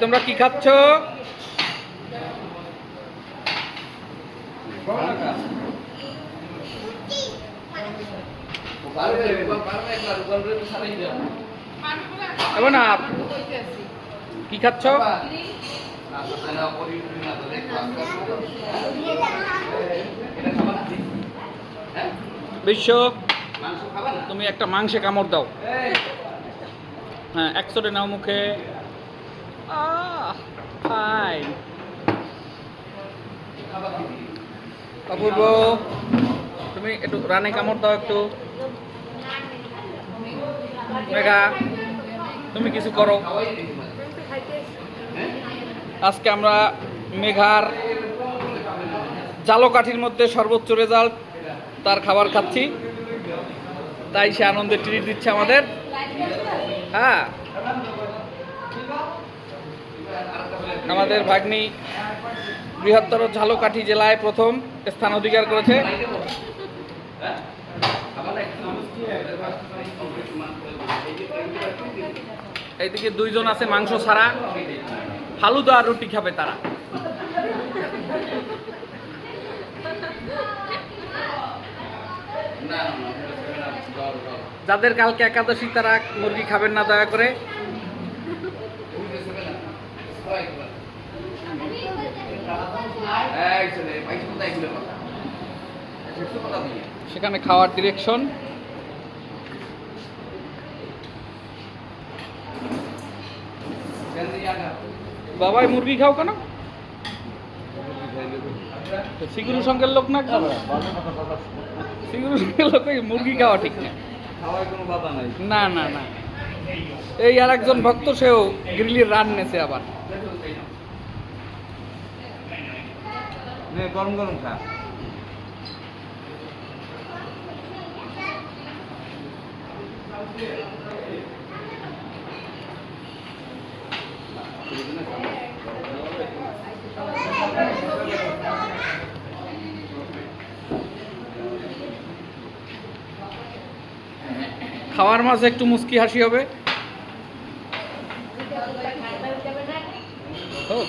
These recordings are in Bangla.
তোমরা কি খাচ্ছ? না কি খাচ্ছ? বিশ্ব, তুমি একটা মাংসে কামড় দাও। হ্যাঁ, একশোটে নাও মুখে। অপূর্ব, তুমি একটু রানে কামড় দাও একটু। মেঘা, তুমি কিছু করো। আজকে আমরা মেঘার জালকাঠির মধ্যে সর্বোচ্চ রেজাল্ট তার খাবার খাচ্ছি, তাই সে আনন্দে ট্রিট দিচ্ছে আমাদের। হ্যাঁ, আমাদের ভাগ্নি বৃহত্তর ঝালকাঠি জেলায় প্রথম স্থান অধিকার করেছে। এইদিকে দুইজন আছে মাংস ছাড়া, ফালুদা আর রুটি খাবে তারা। যাদের কালকে একাদশী তারা মুরগি খাবেন না দয়া করে। সেখানে খাওয়ার ডিরেকশন। বাবাই মুরগি খাও কেন? সিগুরু সঙ্গের লোক না, সিগুরু সঙ্গের লোক মুরগি খাওয়া ঠিক না। না না না, এই আর একজন ভক্ত, সেও গ্রিলির রান নেছে আবার। গরম গরম খা। খাওয়ার মাঝে একটু মুস্কি হাসি হবে।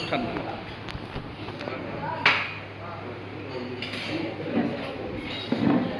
ঠান্ডা।